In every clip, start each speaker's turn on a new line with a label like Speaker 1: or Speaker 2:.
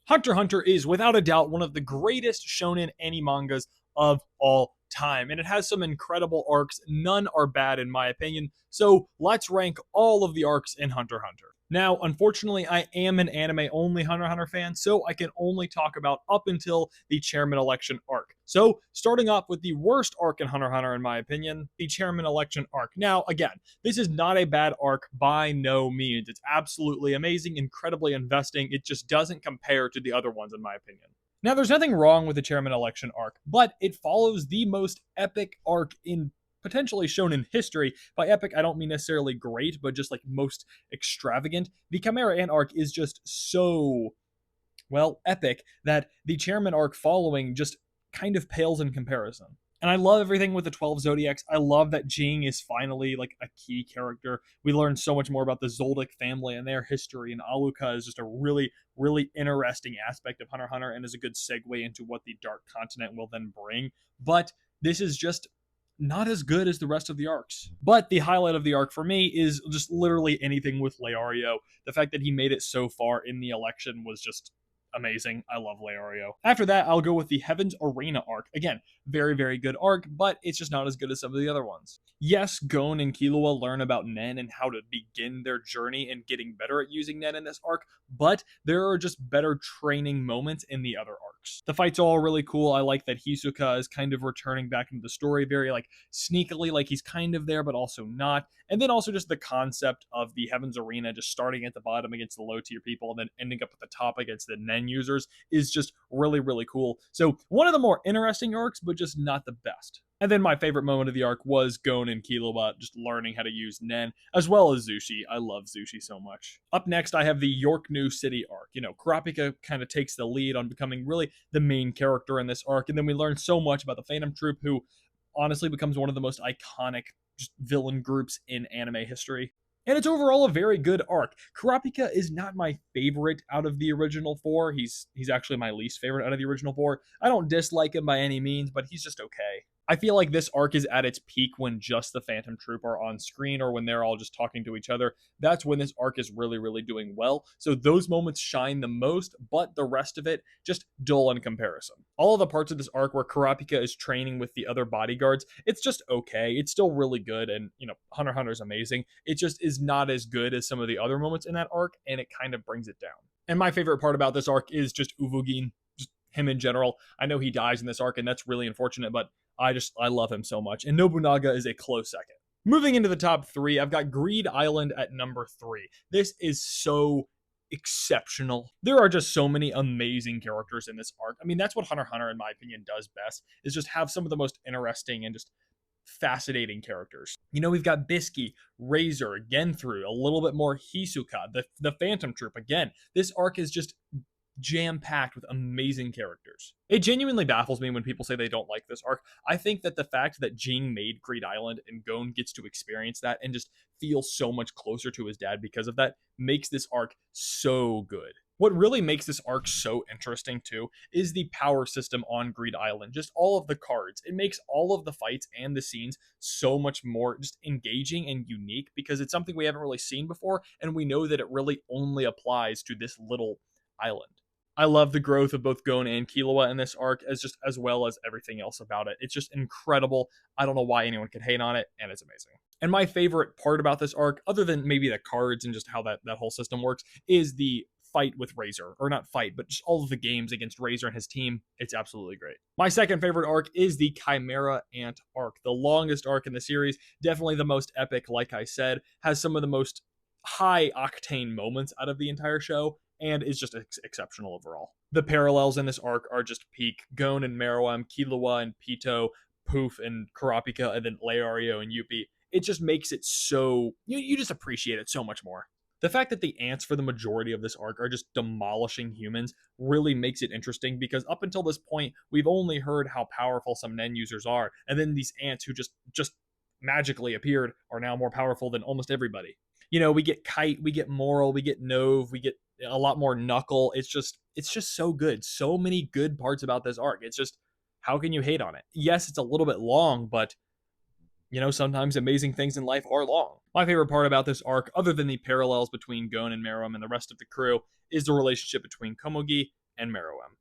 Speaker 1: Hunter x Hunter is without a doubt one of the greatest shonen any mangas of all time, and it has some incredible arcs. None are bad in my opinion, so let's rank all of the arcs in Hunter x Hunter. Now, unfortunately, I am an anime only Hunter x Hunter fan, so I can only talk about up until the chairman election arc. So, starting off with the worst arc in Hunter x Hunter, in my opinion, the chairman election arc. Now, again, this is not a bad arc by no means. It's absolutely amazing, incredibly investing. It just doesn't compare to the other ones, in my opinion. Now, there's nothing wrong with the chairman election arc, but it follows the most epic arc in potentially shown in history. By epic, I don't mean necessarily great, but just like most extravagant. The Chimera Ant arc is just so, well, epic that the chairman arc following just kind of pales in comparison. And I love everything with the 12 Zodiacs. I love that Jing is finally like a key character. We learn so much more about the Zoldyck family and their history, and Aluka is just a really, really interesting aspect of Hunter x Hunter and is a good segue into what the Dark Continent will then bring. But this is just not as good as the rest of the arcs. But the highlight of the arc for me is just literally anything with Leario. The fact that he made it so far in the election was just amazing. I love Leario. After that, I'll go with the Heaven's Arena arc. Again, very, very good arc, but it's just not as good as some of the other ones. Yes, Gon and Killua learn about Nen and how to begin their journey and getting better at using Nen in this arc, but there are just better training moments in the other arcs. The fights are all really cool. I like that Hisoka is kind of returning back into the story very like sneakily, like he's kind of there, but also not. And then also just the concept of the Heaven's Arena just starting at the bottom against the low tier people and then ending up at the top against the Nen users is just really, really cool. So one of the more interesting arcs, but just not the best. And then my favorite moment of the arc was Gon and Killua just learning how to use Nen, as well as Zushi. I love Zushi so much. Up next, I have the York New City arc. You know, Kurapika kind of takes the lead on becoming really the main character in this arc, and then we learn so much about the Phantom Troop, who honestly becomes one of the most iconic villain groups in anime history. And it's overall a very good arc. Kurapika is not my favorite out of the original four. He's actually my least favorite out of the original four. I don't dislike him by any means, but he's just okay. I feel like this arc is at its peak when just the Phantom Troop are on screen or when they're all just talking to each other. That's when this arc is really, really doing well. So those moments shine the most, but the rest of it just dull in comparison. All of the parts of this arc where Kurapika is training with the other bodyguards, it's just okay. It's still really good, and Hunter x Hunter is amazing. It just is not as good as some of the other moments in that arc, and it kind of brings it down. And my favorite part about this arc is just Uvogin, just him in general. I know he dies in this arc, and that's really unfortunate, but I love him so much. And Nobunaga is a close second. Moving into the top three, I've got Greed Island at number 3. This is so exceptional. There are just so many amazing characters in this arc. I mean, that's what Hunter x Hunter, in my opinion, does best, is just have some of the most interesting and just fascinating characters. We've got Bisky, Razor, Genthru, a little bit more Hisoka, the Phantom Troop. Again, this arc is just jam-packed with amazing characters. It genuinely baffles me when people say they don't like this arc. I think that the fact that Jing made Greed Island and Gon gets to experience that and just feel so much closer to his dad because of that makes this arc so good. What really makes this arc so interesting too is the power system on Greed Island. Just all of the cards. It makes all of the fights and the scenes so much more just engaging and unique because it's something we haven't really seen before, and we know that it really only applies to this little island. I love the growth of both Gon and Killua in this arc, as well as everything else about it. It's just incredible. I don't know why anyone could hate on it, and it's amazing. And my favorite part about this arc, other than maybe the cards and just how that whole system works, is the fight with Razor. Or not fight, but just all of the games against Razor and his team. It's absolutely great. My second favorite arc is the Chimera Ant arc. The longest arc in the series, definitely the most epic, like I said, has some of the most high-octane moments out of the entire show, and is just exceptional overall. The parallels in this arc are just peak. Gon and Meruem, Killua and Pito, Poof and Kurapika, and then Leario and Yuppie. It just makes it so... You just appreciate it so much more. The fact that the ants for the majority of this arc are just demolishing humans really makes it interesting because up until this point, we've only heard how powerful some Nen users are, and then these ants who just magically appeared are now more powerful than almost everybody. We get Kite, we get Moral, we get Nove, we get a lot more Knuckle. It's just so good. So many good parts about this arc. It's just, how can you hate on it? Yes, it's a little bit long, but sometimes amazing things in life are long. My favorite part about this arc, other than the parallels between Gon and Meruem and the rest of the crew, is the relationship between Komugi, and Meruem.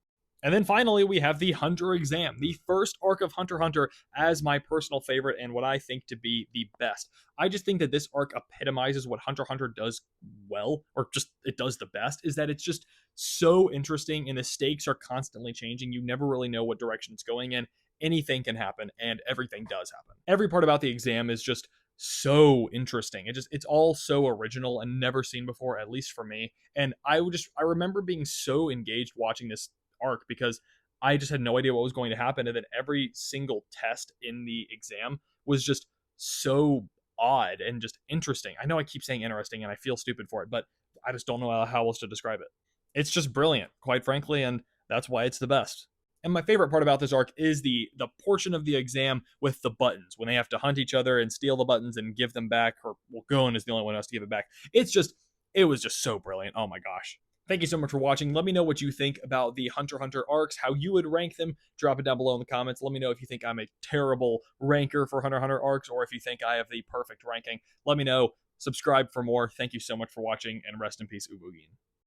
Speaker 1: And then finally, we have the Hunter exam, the first arc of Hunter x Hunter, as my personal favorite and what I think to be the best. I just think that this arc epitomizes what Hunter x Hunter does well, or just it does the best, is that it's just so interesting and the stakes are constantly changing. You never really know what direction it's going in. Anything can happen and everything does happen. Every part about the exam is just so interesting. It's all so original and never seen before, at least for me. And I remember being so engaged watching this arc because I just had no idea what was going to happen. And then every single test in the exam was just so odd and just interesting. I know I keep saying interesting and I feel stupid for it, but I just don't know how else to describe it. It's just brilliant, quite frankly, and that's why it's the best. And my favorite part about this arc is the portion of the exam with the buttons when they have to hunt each other and steal the buttons and give them back. Or well, Gon is the only one who has to give it back. It was just so brilliant. Oh my gosh. Thank you so much for watching. Let me know what you think about the Hunter x Hunter arcs, how you would rank them. Drop it down below in the comments. Let me know if you think I'm a terrible ranker for Hunter x Hunter arcs or if you think I have the perfect ranking. Let me know. Subscribe for more. Thank you so much for watching, and rest in peace, Ubugin.